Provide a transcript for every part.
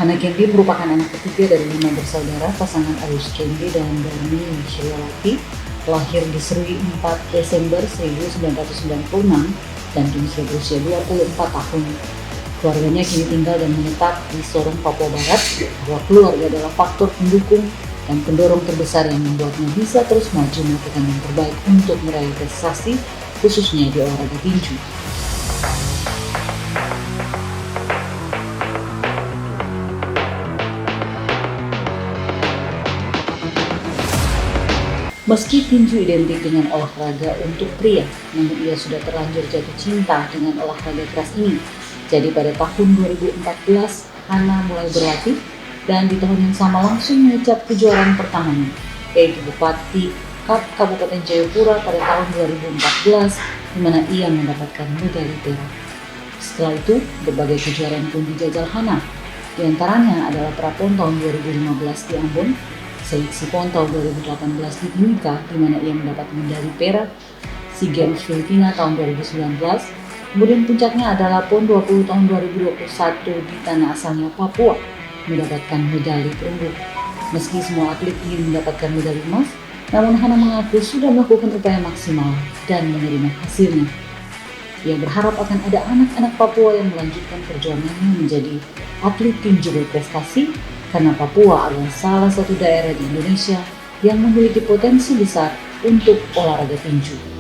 Hana Kendi merupakan anak ketiga dari 5 bersaudara pasangan Aris Kendi dan Darmi Micheliawati, lahir di Serui 4 Desember 1996 dan kini sudah berusia 24 tahun. Keluarganya kini tinggal dan menetap di Sorong, Papua Barat, bahwa keluarga adalah faktor pendukung dan pendorong terbesar yang membuatnya bisa terus maju melakukan yang terbaik untuk meraih prestasi, khususnya di olahraga tinju. Meski tinju identik dengan olahraga untuk pria, namun ia sudah terlanjur jatuh cinta dengan olahraga keras ini. Jadi pada tahun 2014, Hana mulai berlatih dan di tahun yang sama langsung mengecap kejuaraan pertamanya, yaitu Bupati Cup Kabupaten Jayapura pada tahun 2014, di mana ia mendapatkan medali perak. Setelah itu, berbagai kejuaraan pun dijajal Hana. Di antaranya adalah Prapon tahun 2015 di Ambon, Seleksi PON tahun 2018 di Timika, di mana ia mendapat medali perak, SEA Games Filipina tahun 2019, kemudian puncaknya adalah PON 20 tahun 2021 di tanah asalnya Papua, mendapatkan medali perunggu. Meski semua atlet ingin mendapatkan medali emas, namun Hana mengaku sudah melakukan upaya maksimal dan menerima hasilnya. Ia berharap akan ada anak-anak Papua yang melanjutkan perjuangannya menjadi atlet tinju berprestasi, karena Papua adalah salah satu daerah di Indonesia yang memiliki potensi besar untuk olahraga tinju.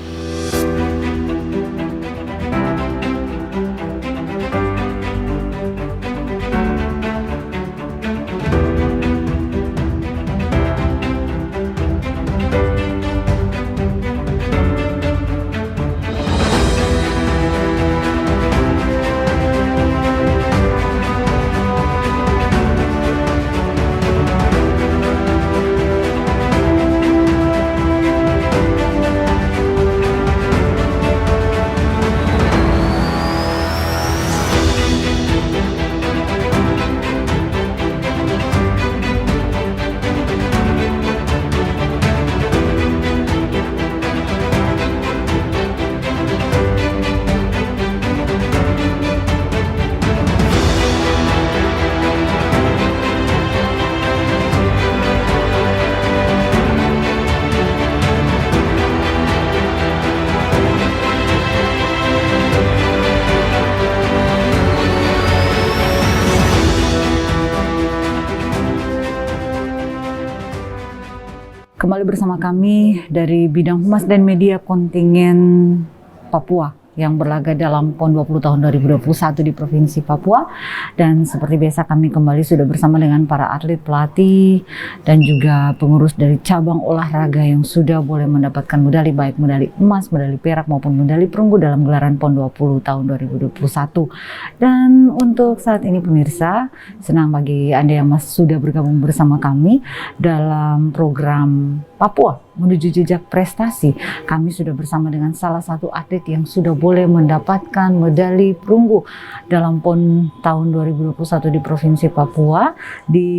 Kembali bersama kami dari bidang humas dan media kontingen Papua yang berlaga dalam PON 20 tahun 2021 di Provinsi Papua. Dan seperti biasa kami kembali sudah bersama dengan para atlet, pelatih, dan juga pengurus dari cabang olahraga yang sudah boleh mendapatkan medali, baik medali emas, medali perak maupun medali perunggu dalam gelaran PON 20 tahun 2021. Dan untuk saat ini pemirsa, senang bagi Anda yang sudah bergabung bersama kami dalam program Papua Menuju Jejak Prestasi. Kami sudah bersama dengan salah satu atlet yang sudah boleh mendapatkan medali perunggu dalam PON tahun 2021 di Provinsi Papua. Di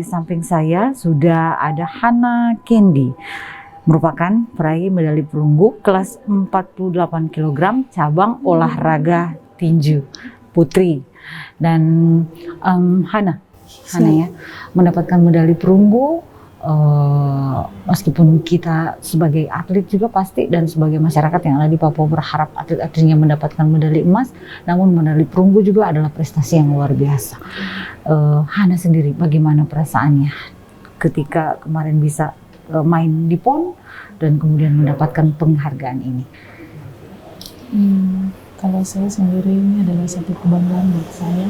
samping saya sudah ada Hana Kendi, merupakan peraih medali perunggu kelas 48 kg cabang olahraga tinju putri. Dan Hana ya mendapatkan medali perunggu. Meskipun kita sebagai atlet juga pasti dan sebagai masyarakat yang ada di Papua berharap atlet-atletnya mendapatkan medali emas, namun medali perunggu juga adalah prestasi yang luar biasa. Hana sendiri bagaimana perasaannya ketika kemarin bisa main di PON dan kemudian mendapatkan penghargaan ini? Kalau saya sendiri ini adalah satu kebanggaan buat saya.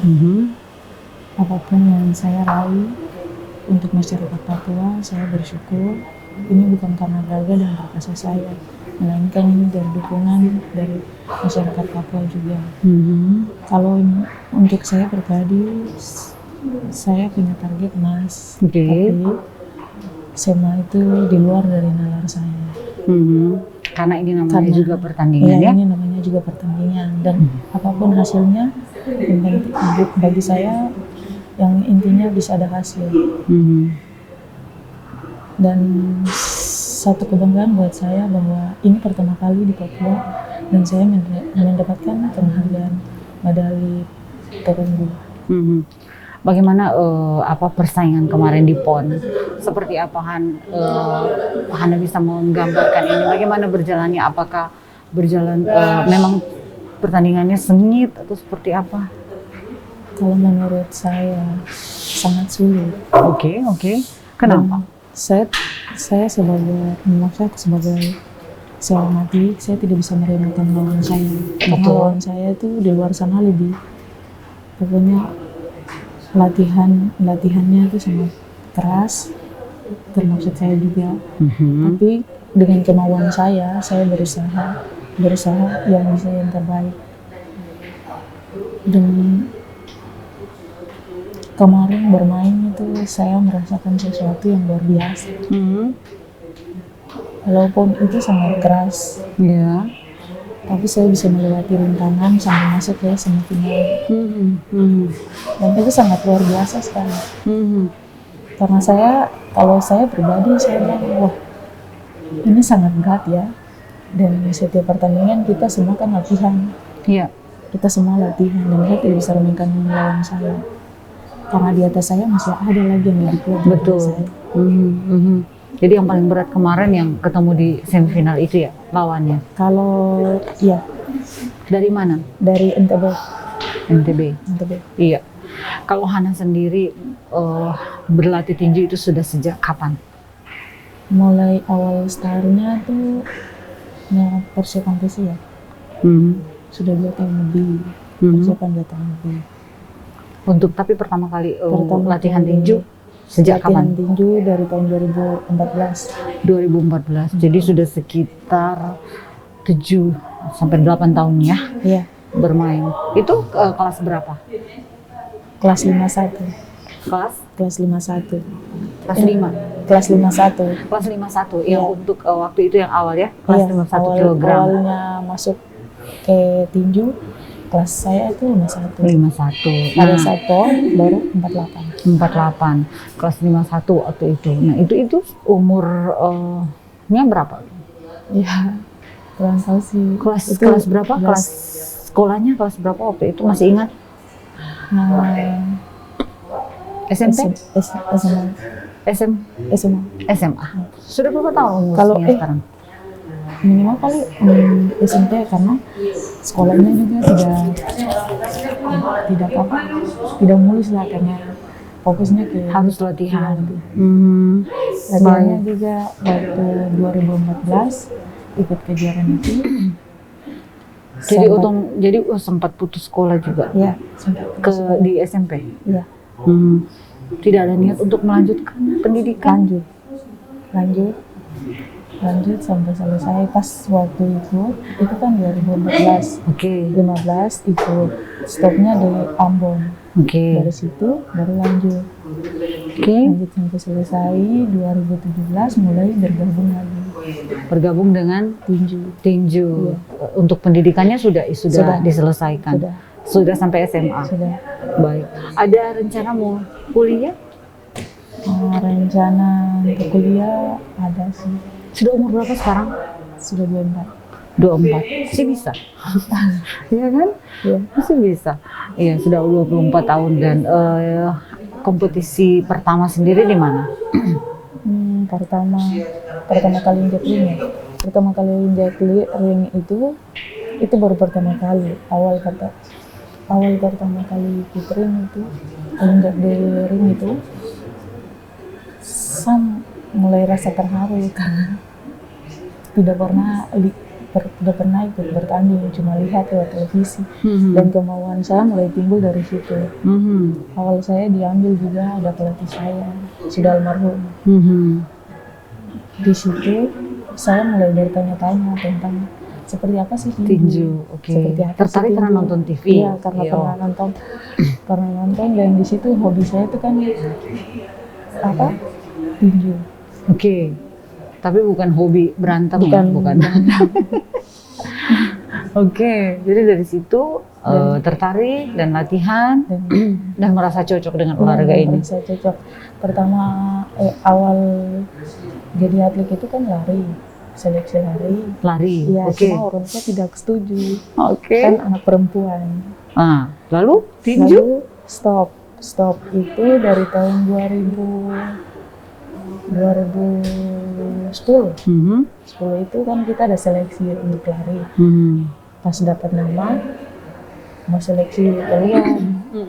Apapun yang saya raih untuk masyarakat Papua, saya bersyukur. Ini bukan karena bangga dan berkasa saya, melainkan ini dari dukungan dari masyarakat Papua juga. Kalau untuk saya pribadi, saya punya target emas, tapi semua itu di luar dari nalar saya. Karena ini namanya juga pertandingan ya? Ini namanya juga pertandingan, dan apapun hasilnya, bagi saya yang intinya bisa ada hasil. Dan satu kebanggaan buat saya bahwa ini pertama kali di Papua dan saya mendapatkan penghargaan medali perunggu. Bagaimana persaingan kemarin di PON? Seperti apa Hana bisa menggambarkan ini? Bagaimana berjalannya? Apakah berjalan memang pertandingannya sengit atau seperti apa? Kalau menurut saya sangat sulit. Oke. Kenapa? Dan saya sebagai seorang atlet, saya tidak bisa meremehkan lawan saya. Karena lawan saya itu di luar sana lebih, pokoknya latihannya itu sangat keras, termasuk saya juga. Tapi dengan kemauan saya berusaha yang bisa yang terbaik. Dan kemarin bermain itu saya merasakan sesuatu yang luar biasa. Walaupun itu sangat keras, tapi saya bisa melewati rintangan sampai masuk ke semifinal. Dan itu sangat luar biasa sekali. Karena kalau saya pribadi, saya bilang, wah ini sangat berat ya. Dan setiap pertandingan kita semua kan latihan. Kita semua latihan, dan saya tidak bisa remehkan lawan saya. Karena di atas saya masih ada lagi yang lebih kuat. Betul. Jadi yang paling berat kemarin yang ketemu di semifinal itu ya lawannya? Kalau dari mana? Dari NTB. Iya. Kalau Hana sendiri berlatih tinju itu sudah sejak kapan? Mulai awal startnya tuh persiapan TC ya. Sudah 2 tahun lebih. Persiapan 2 tahun lebih. Tapi pertama kali latihan tinju sejak kapan? Latihan tinju dari tahun 2014. Jadi sudah sekitar 7 sampai 8 tahun ya? Iya. Bermain. Itu kelas berapa? Kelas 51. Kelas 51. Kelas 5. Kelas 51. Kelas 51. Yang untuk waktu itu yang awal ya? Kelas 51 kilogram. Awalnya masuk ke tinju, kelas saya itu 51. 51. Pada saat PON baru 48. 48. Kelas 51 waktu itu. Nah, itu umurnya berapa? Ya, kurang tahu sih. Kelas berapa? Kelas sekolahnya kelas berapa waktu itu? Masih ingat? SMP? SMA. Sudah berapa tahun umurnya sekarang? Minimal kali SMP, karena sekolahnya juga tidak mulus lah, karena fokusnya ke harus latihan. Latihannya juga waktu 2014 ikut kejuaraan itu. Jadi sempat putus sekolah juga. Iya, di SMP. Iya. Tidak ada niat untuk melanjutkan pendidikan. Lanjut sampai selesai. Pas waktu itu kan 2014. 15 ikut, stopnya di Ambon. Dari situ baru lanjut. Lanjut sampai selesai 2017 mulai bergabung dengan tinju. Untuk pendidikannya sudah diselesaikan. Sudah sampai SMA. Sudah. Baik. Ada rencana mau kuliah? Rencana untuk kuliah ada sih. Sudah umur berapa sekarang? Sudah 24. Masih bisa. Iya kan? Iya. Masih bisa. Iya, sudah 24 tahun. Dan kompetisi pertama sendiri di mana? Pertama kali injak ring ya. Pertama kali injak ring itu baru pertama kali. Awal pertama kali ikut ring itu, injak di ring itu, mulai rasa terharu karena tidak pernah ikut bertanding, cuma lihat lewat televisi. Dan kemauan saya mulai timbul dari situ. Awal saya diambil juga ada pelatih saya, sudah almarhum. Di situ saya mulai bertanya-tanya tentang seperti apa sih tinju. Tertarik karena nonton TV? Iya, karena pernah nonton, dan di situ hobi saya itu kan tinju. Tapi bukan hobi berantem. Bukan. Jadi dari situ tertarik dan latihan dan merasa cocok dengan olahraga ini. Merasa cocok. Pertama awal jadi atlet itu kan seleksi lari. Iya, cuma orang tua tidak setuju. Kan anak perempuan. Lalu tinju? Stop. Stop itu dari tahun 2010. 10 itu kan kita ada seleksi untuk lari. Pas dapat nama, mau seleksi keluar,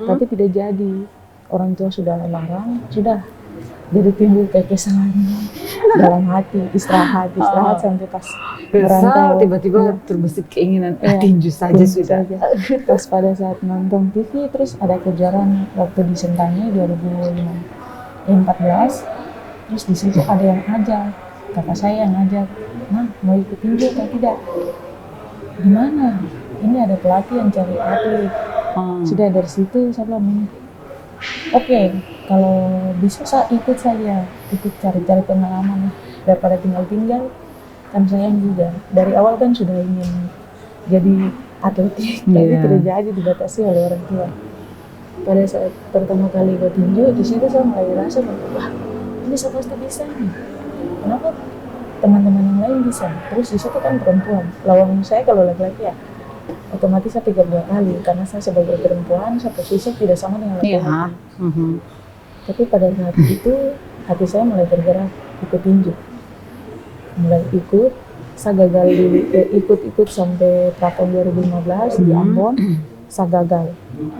tapi tidak jadi. Orang tua sudah larang, sudah. Jadi timbul kekesalan dalam hati, istirahat sampai pas merantau. Tiba-tiba terbesit keinginan tinju saja Tinju sudah. saja. Pas pada saat nonton TV, terus ada kejuaraan waktu di Sentani 2014. Terus di situ ada yang ngajak, kakak saya yang ngajak, nah mau ikut tinju atau tidak? Gimana? Ini ada pelatih yang cari atlet. Sudah dari situ saya bilang, oke, kalau bisa saya ikut saja, ikut cari-cari pengalaman daripada tinggal-tinggal. Kan sayang juga. Dari awal kan sudah ingin jadi atletik, tapi tidak jadi, dibatasi oleh orang tua. Pada saat pertama kali ikut tinju, di situ saya mulai rasa bahwa wah, ini saya pasti bisa nih. Kenapa teman-teman yang lain bisa? Terus di situ kan perempuan. Lawan saya kalau laki-laki ya, otomatis saya pikir 2 kali karena saya sebagai perempuan, saya posisi tidak sama dengan laki-laki. Tapi pada saat itu hati saya mulai bergerak ikut tinju. Mulai ikut, saya gagal ikut sampai Prapon 2015 di Ambon, saya gagal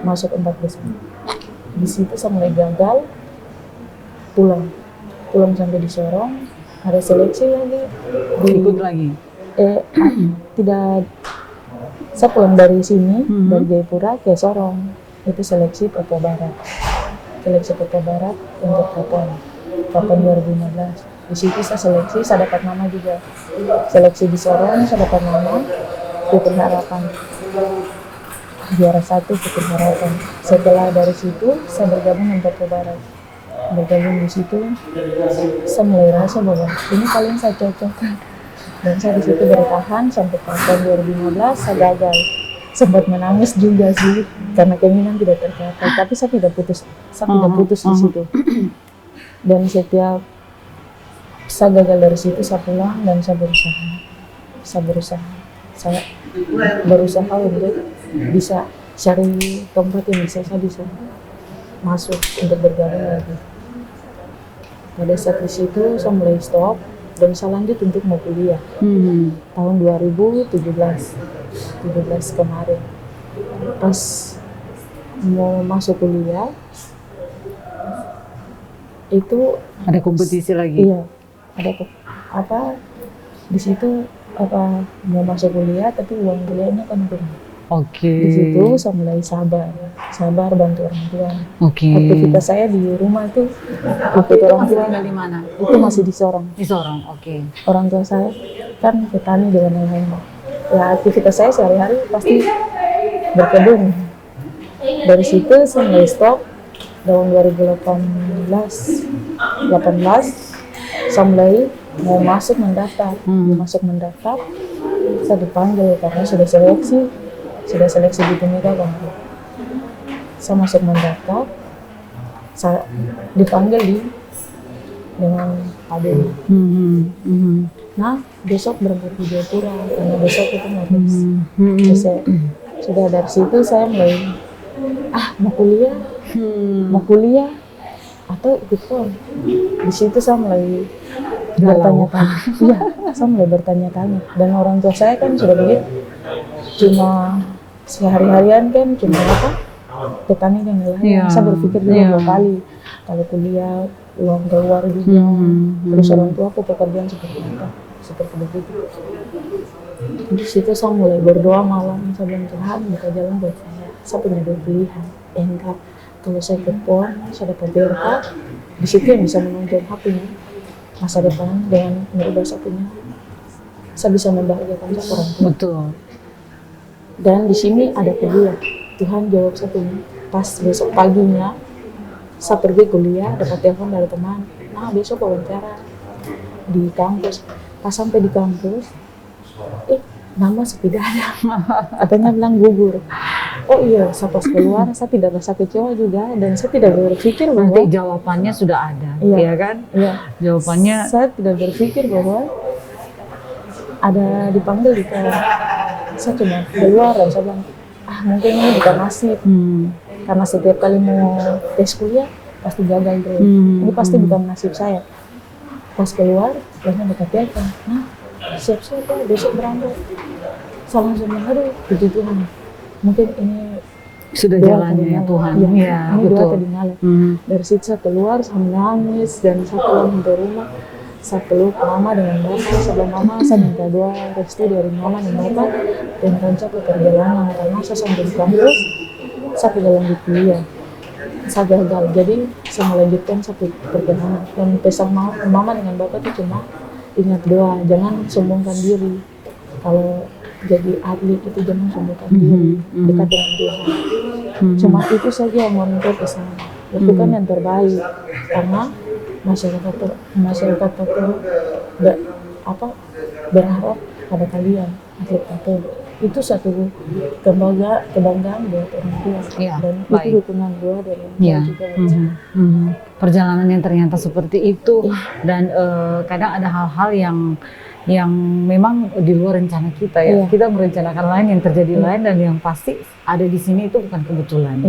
masuk 4 besar. Di situ saya mulai gagal, pulang sampai di Sorong, ada seleksi lagi. Ikut lagi? Tidak, saya pulang dari sini, dari Jayapura ke Sorong, itu seleksi Papua Barat. Seleksi Papua Barat untuk Prapon 2015. Di situ saya seleksi, saya dapat nama juga. Seleksi di Sorong, saya dapat nama Putri Harapan. Juara 1 Putri Harapan. Setelah dari situ, saya bergabung dengan Papua Barat. Bergabung di situ, saya mulai rasa bahwa ini paling saya cocok. Dan saya di situ bertahan sampai tahun 2015, saya gagal. Sempat menangis juga sih, karena keinginan tidak tercapai. Tapi saya tidak putus di situ. Dan setiap saya gagal dari situ, saya pulang dan saya berusaha untuk bisa cari tempat yang saya bisa masuk untuk bergabung lagi. Pada saat di situ saya mulai stop dan saya lanjut untuk mau kuliah. Tahun 2017 kemarin. Pas mau masuk kuliah itu ada kompetisi lagi? Iya, ada di situ mau masuk kuliah tapi uang kuliahnya kan kurang. Di situ saya mulai sabar bantu orang tua. Aktivitas saya di rumah itu ikut orang tua. Dari mana? Itu masih di Sorong. Di Sorong, Orang tua saya kan petani dengan lain-lain. Ya aktivitas saya sehari-hari pasti berkebun. Dari situ saya mulai stop tahun 2018. Saya mulai mau masuk mendaftar. Saya dipanggil karena sudah seleksi di Timika kan. Saya masuk mendaftar, saya dipanggil dengan Pak Deni. Nah, besok berangkat di Jayapura karena besok itu mau tes. Sudah dari situ saya mulai mau kuliah atau ikut PON. Di situ saya mulai bertanya-tanya. Iya, saya mulai bertanya-tanya. Dan orang tua saya kan sudah begitu, cuma sehari-harian kan cuma petani dan lain-lain. Saya berpikir juga 2 kali kalau kuliah uang keluar juga. Terus orang tua aku pekerjaan seperti begitu. Di situ saya mulai berdoa malam, saya bilang Tuhan buka jalan buat saya. Saya punya 2 pilihan, engkau kalau saya ke PON, saya dapat berkat, di situ yang bisa menunjang hatinya masa depan dengan merubah satunya. Saya bisa membahagiakan orang tua. Betul. Dan di sini ada kedua, Tuhan jawab satunya. Pas besok paginya, saya pergi kuliah, dapat telepon dari teman. Nah besok wawancara di kampus. Pas sampai di kampus, nama tidak ada. Katanya bilang gugur. Oh iya, saya pas keluar, saya tidak rasa kecewa juga. Dan saya tidak berpikir bahwa nanti jawabannya sudah ada, ya kan? Iya. Jawabannya. Saya tidak berpikir bahwa ada dipanggil di kelas. Saya cuma keluar dan saya bilang, mungkin ini bukan nasib. karena setiap kali mau tes kuliah pasti gagal terus. Ini pasti bukan nasib saya. Pas keluar, biasanya mereka telepon, nah siap-siap ya besok berangkat. Saya langsung aduh, puji Tuhan. Mungkin ini Sudah doa jalannya tadi ya ngalah. Tuhan. Iya, Iya, ini betul. doa tadi ngalah. Dari situ saya keluar, saya menangis dan saya pulang ke rumah. Saya peluk mama dengan bapak. Sebelum mama saya minta doa restu dari mama dan bapak dan rencana perjalanan karena saya sampai di kampus, saya tidak lanjut kuliah. Saya gagal, jadi saya melanjutkan satu perjalanan. Dan pesan mama dengan bapak itu cuma ingat doa, jangan sombongkan diri. Kalau jadi atlet itu jangan sombongkan diri, dekat dengan Tuhan. Cuma itu saja yang mau minta pesan. Lakukan yang terbaik karena masyarakat Papua berharap pada kalian atlet Papua. Itu satu kebanggaan buat orang tua dan itu dukungan doa dari orang tua juga buat saya. Perjalanan yang ternyata seperti itu dan kadang ada hal-hal yang memang di luar rencana kita ya. Kita merencanakan lain, yang terjadi lain, dan yang pasti ada di sini itu bukan kebetulan.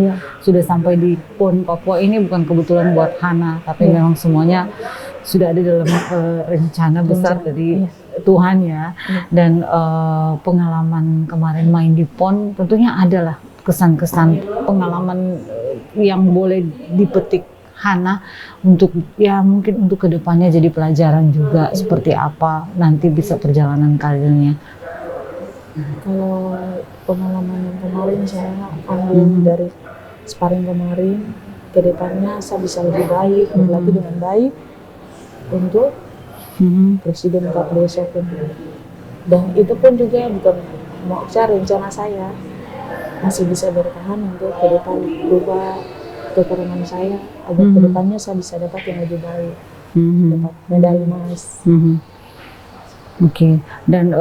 Sudah sampai di PON Papua ini bukan kebetulan buat Hana, tapi memang semuanya sudah ada dalam rencana besar dari Tuhan ya. Dan pengalaman kemarin main di PON tentunya adalah kesan-kesan pengalaman yang boleh dipetik Hana untuk ya mungkin untuk kedepannya jadi pelajaran juga seperti apa nanti bisa perjalanan karirnya. Kalau pengalaman yang kemarin saya ambil dari sparring kemarin, kedepannya saya bisa lebih baik, berlatih dengan baik untuk Presiden Cup besok. Dan itu pun juga bukan mau cari rencana saya masih bisa bertahan untuk ke depan berubah kekurangan saya agar kedepannya saya bisa dapat yang lebih baik, dapat medali emas. Oke. Dan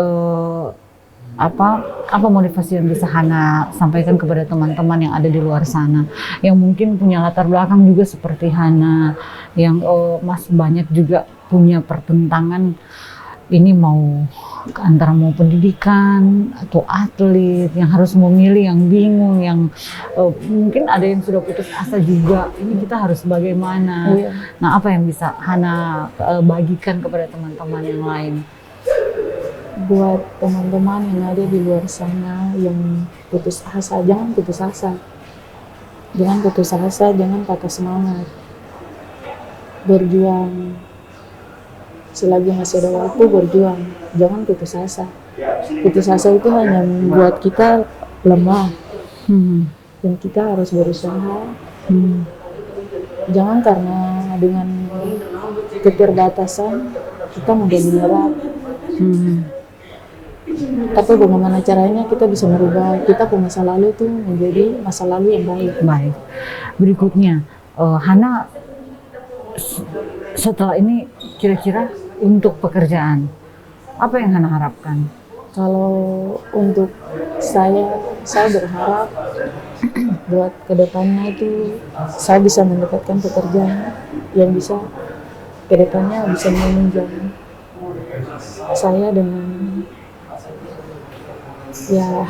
apa motivasi yang bisa Hana sampaikan kepada teman-teman yang ada di luar sana yang mungkin punya latar belakang juga seperti Hana, yang Mas banyak juga punya pertentangan ini antara mau pendidikan atau atlet, yang harus memilih, yang bingung, yang mungkin ada yang sudah putus asa juga. Ini kita harus bagaimana? Nah, apa yang bisa Hana bagikan kepada teman-teman yang lain? Buat teman-teman yang ada di luar sana yang putus asa, jangan putus asa. Jangan putus asa, jangan patah semangat. Berjuang. Selagi masih ada waktu berjuang, jangan putus asa. Putus asa itu hanya membuat kita lemah, dan kita harus berusaha. Jangan karena dengan keterbatasan kita menjadi menyerah. Tapi bagaimana caranya kita bisa merubah kita punya masa lalu itu menjadi masa lalu yang baik. Baik. Berikutnya, Hana setelah ini kira-kira untuk pekerjaan apa yang Hana harapkan? Kalau untuk saya berharap buat kedepannya itu saya bisa mendapatkan pekerjaan yang bisa kedepannya bisa menunjang saya dengan ya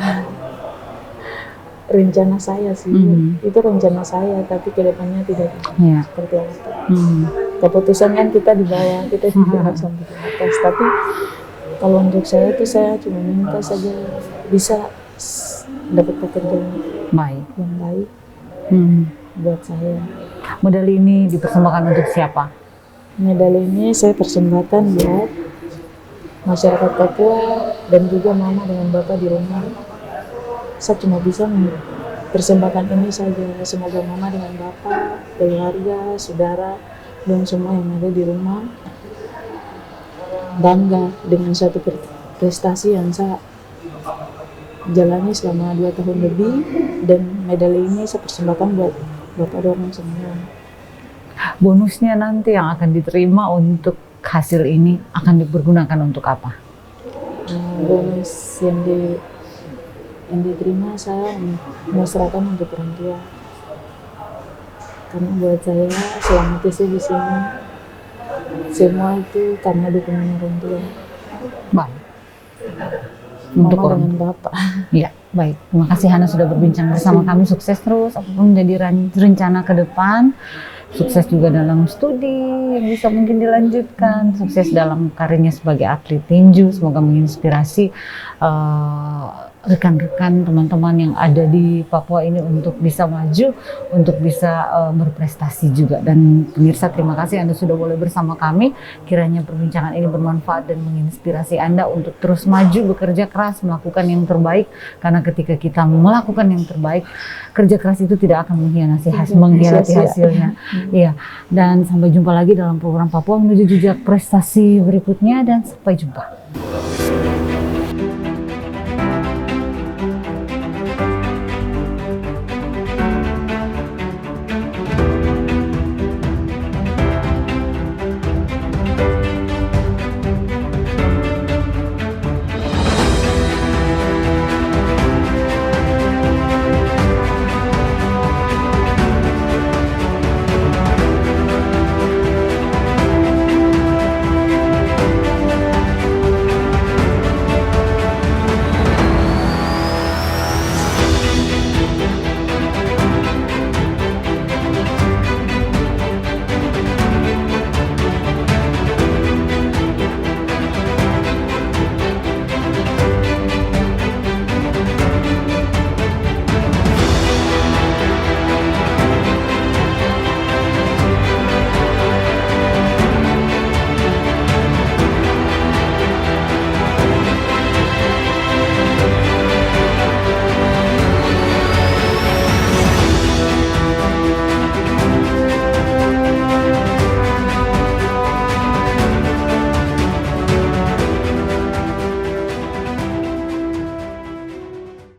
rencana saya sih. Itu rencana saya, tapi kedepannya tidak seperti apa. Keputusan kan kita di bawah, kita tidak harus sampai ke atas. Tapi kalau untuk saya itu saya cuma minta saja bisa dapat pekerjaan yang baik buat saya. Medali ini dipersembahkan untuk siapa? Medali ini saya persembahkan buat masyarakat Papua dan juga mama dengan bapak di rumah. Saya cuma bisa mempersembahkan ini saja. Semoga mama dengan bapak, keluarga, saudara, dan semua yang ada di rumah bangga dengan suatu prestasi yang saya jalani selama 2 tahun lebih, dan medali ini saya persembahkan buat bapak dorong semua. Bonusnya nanti yang akan diterima untuk hasil ini akan dipergunakan untuk apa? Bonus yang diterima saya serahkan untuk orang tua. Karena buat saya selama saya di sini semua itu karena dukungan orang tua. Baik. untuk Mama orang dengan Bapak. Ya, baik. Terima kasih Hana sudah berbincang bersama kami. Sukses terus apapun menjadi rencana ke depan. Sukses juga dalam studi yang bisa mungkin dilanjutkan. Sukses dalam karirnya sebagai atlet tinju. Semoga menginspirasi rekan-rekan teman-teman yang ada di Papua ini untuk bisa maju, untuk bisa berprestasi juga. Dan pemirsa, terima kasih Anda sudah boleh bersama kami. Kiranya perbincangan ini bermanfaat dan menginspirasi Anda untuk terus maju, bekerja keras, melakukan yang terbaik. Karena ketika kita melakukan yang terbaik, kerja keras itu tidak akan mengkhianati hasilnya. Iya. Dan sampai jumpa lagi dalam program Papua Menuju Jejak Prestasi berikutnya, dan sampai jumpa.